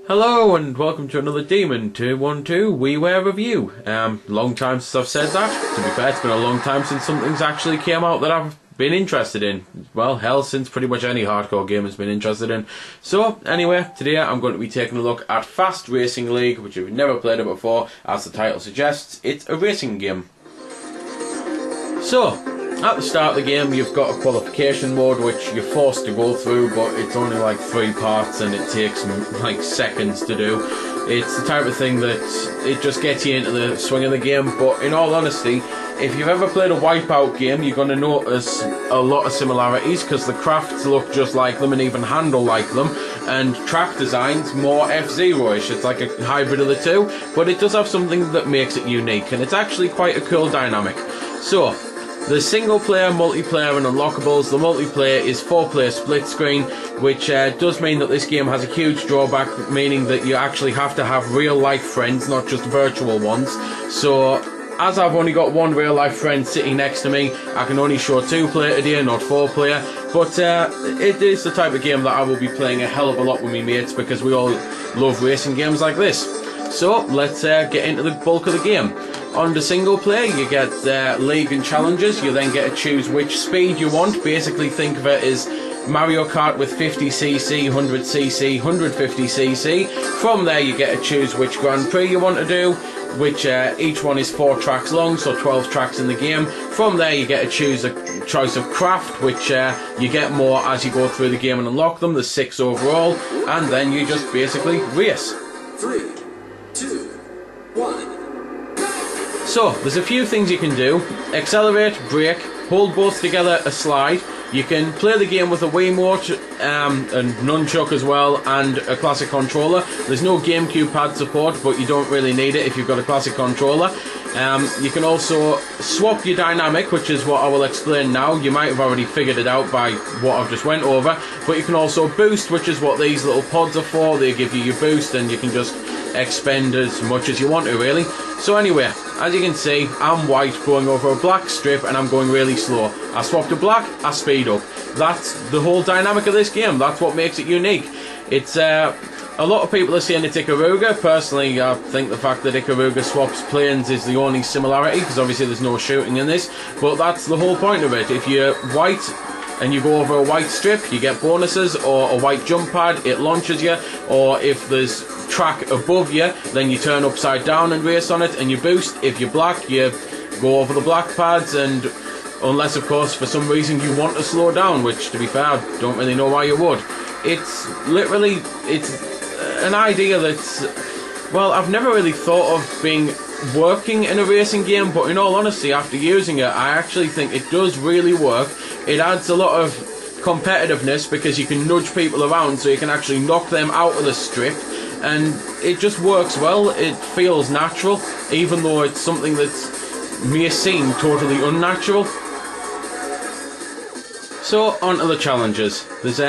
Hello and welcome to another Demon 212 Wii Ware review. Long time since I've said that. To be fair, it's been a long time since something's actually came out that I've been interested in. Well, hell, since pretty much any hardcore game has been interested in. So, anyway, today I'm going to be taking a look at Fast Racing League, which if you've never played it before, as the title suggests, it's a racing game. So, at the start of the game you've got a qualification mode which you're forced to go through, but it's only like 3 parts and it takes like seconds to do. It's the type of thing that it just gets you into the swing of the game, but in all honesty, if you've ever played a Wipeout game, you're going to notice a lot of similarities because the crafts look just like them and even handle like them, and track design's more F-Zero-ish. It's like a hybrid of the two, but it does have something that makes it unique, and it's actually quite a cool dynamic. So, there's single player, multiplayer and unlockables. The multiplayer is 4-player split screen, which does mean that this game has a huge drawback, meaning that you actually have to have real life friends, not just virtual ones. So, as I've only got one real life friend sitting next to me, I can only show 2-player today, not 4-player. But it is the type of game that I will be playing a hell of a lot with my mates because we all love racing games like this. So, let's get into the bulk of the game. On the single player, you get league and challenges. You then get to choose which speed you want. Basically, think of it as Mario Kart with 50cc, 100cc, 150cc. From there, you get to choose which Grand Prix you want to do, which each one is 4 tracks long, so 12 tracks in the game. From there, you get to choose a choice of craft, which you get more as you go through the game and unlock them. There's 6 overall, and then you just basically race. 3, 2, 1. So, there's a few things you can do. Accelerate, brake, hold both together a slide. You can play the game with a Wiimote and nunchuck as well, and a classic controller. There's no GameCube pad support, but you don't really need it if you've got a classic controller. You can also swap your dynamic, which is what I will explain now. You might have already figured it out by what I've just went over. But you can also boost, which is what these little pods are for. They give you your boost and you can just expend as much as you want to, really. So anyway, as you can see, I'm white going over a black strip and I'm going really slow. I swap to black, I speed up. That's the whole dynamic of this game. That's what makes it unique. It's a lot of people are saying it's Ikaruga. Personally, I think the fact that Ikaruga swaps planes is the only similarity, because obviously there's no shooting in this, but that's the whole point of it. If you're white and you go over a white strip, you get bonuses, or a white jump pad, it launches you, or if there's track above you, then you turn upside down and race on it and you boost. If you're black, you go over the black pads, and unless of course for some reason you want to slow down, which to be fair I don't really know why you would. It's literally, it's an idea that's, well, I've never really thought of being working in a racing game, but in all honesty, after using it, I actually think it does really work. It adds a lot of competitiveness because you can nudge people around, so you can actually knock them out of the strip, and it just works well. It feels natural, even though it's something that may seem totally unnatural. So, on to the challenges. There's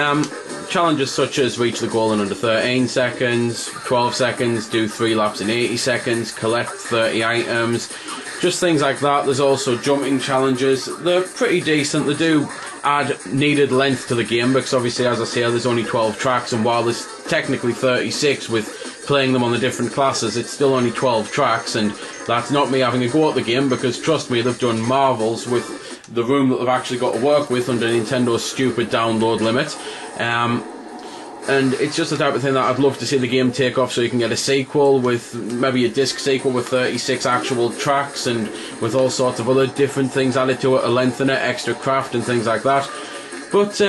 challenges such as reach the goal in under 13 seconds, 12 seconds, do 3 laps in 80 seconds, collect 30 items, just things like that. There's also jumping challenges. They're pretty decent. They do add needed length to the game because obviously, as I say, there's only 12 tracks, and while there's technically 36 with playing them on the different classes, it's still only 12 tracks, and that's not me having a go at the game, because trust me, they've done marvels with the room that they've actually got to work with under Nintendo's stupid download limit. And it's just the type of thing that I'd love to see the game take off, so you can get a sequel with maybe a disc sequel with 36 actual tracks and with all sorts of other different things added to it, a lengthener, extra craft and things like that. But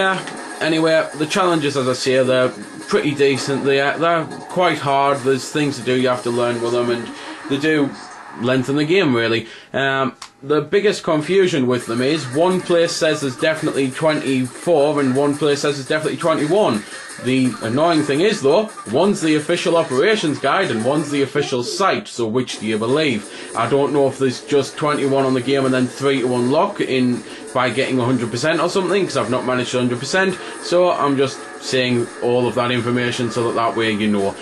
anyway, the challenges, as I say, they're pretty decent. They're quite hard. There's things to do, you have to learn with them, and they do lengthen the game, really. The biggest confusion with them is one place says there's definitely 24 and one place says there's definitely 21. The annoying thing is, though, one's the official operations guide and one's the official site, so which do you believe? I don't know if there's just 21 on the game and then 3 to unlock in by getting 100% or something, because I've not managed 100%, so I'm just saying all of that information so that way you know.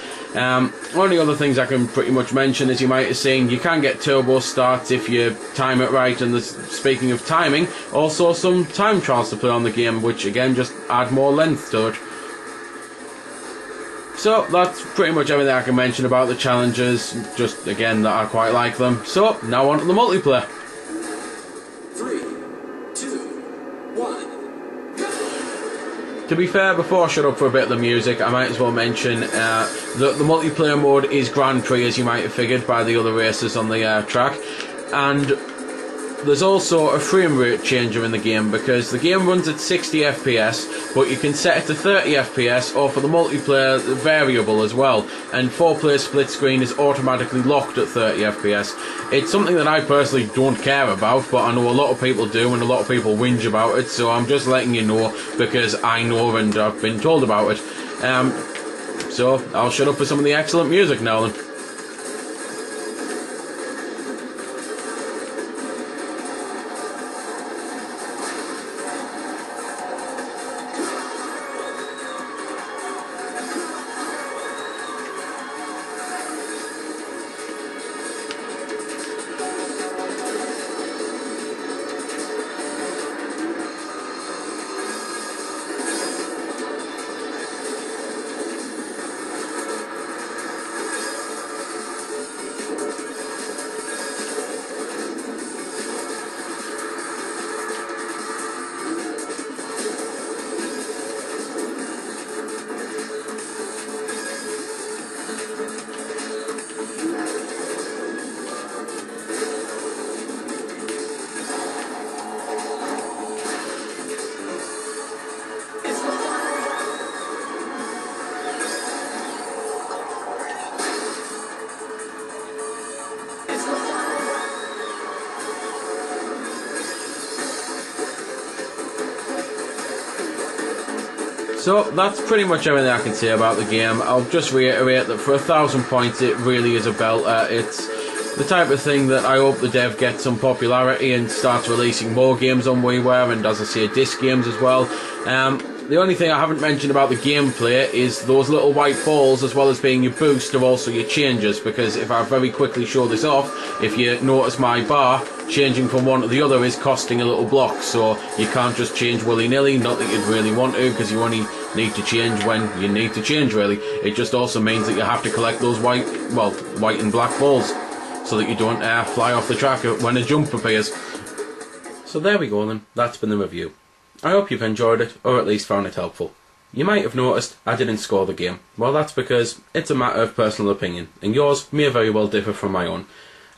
Only other things I can pretty much mention, as you might have seen, you can get turbo starts if you time it right, and speaking of timing, also some time trials to play on the game, which again just add more length to it. So that's pretty much everything I can mention about the challenges, just again that I quite like them. So now on to the multiplayer. 3, 2, 1. To be fair, before I shut up for a bit of the music, I might as well mention that the multiplayer mode is Grand Prix, as you might have figured by the other races on the track, and there's also a frame rate changer in the game, because the game runs at 60 FPS, but you can set it to 30 FPS, or for the multiplayer variable as well, and 4-player split screen is automatically locked at 30 FPS. It's something that I personally don't care about, but I know a lot of people do, and a lot of people whinge about it, so I'm just letting you know, because I know and I've been told about it. So I'll shut up for some of the excellent music now then. So that's pretty much everything I can say about the game. I'll just reiterate that for 1,000 points it really is a belter. It's the type of thing that I hope the dev gets some popularity and starts releasing more games on Wii Ware, and as I say, disc games as well. The only thing I haven't mentioned about the gameplay is those little white balls, as well as being your boost, are also your changes, because if I very quickly show this off, if you notice my bar, changing from one to the other is costing a little block, so you can't just change willy-nilly, not that you'd really want to, because you only need to change when you need to change, really. It just also means that you have to collect those white and black balls, so that you don't fly off the track when a jump appears. So there we go then, that's been the review. I hope you've enjoyed it, or at least found it helpful. You might have noticed I didn't score the game. Well, that's because it's a matter of personal opinion, and yours may very well differ from my own.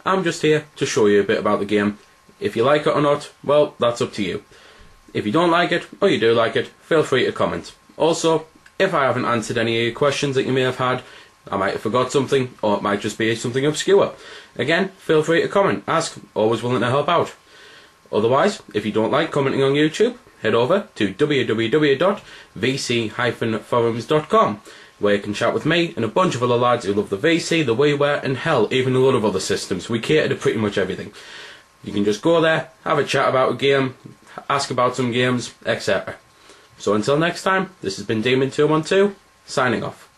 I'm just here to show you a bit about the game. If you like it or not, well, that's up to you. If you don't like it, or you do like it, feel free to comment. Also, if I haven't answered any of your questions that you may have had, I might have forgot something, or it might just be something obscure. Again, feel free to comment, ask, always willing to help out. Otherwise, if you don't like commenting on YouTube, head over to www.vc-forums.com, where you can chat with me and a bunch of other lads who love the VC, the Wii Ware, and hell, even a lot of other systems. We cater to pretty much everything. You can just go there, have a chat about a game, ask about some games, etc. So until next time, this has been Demon212, signing off.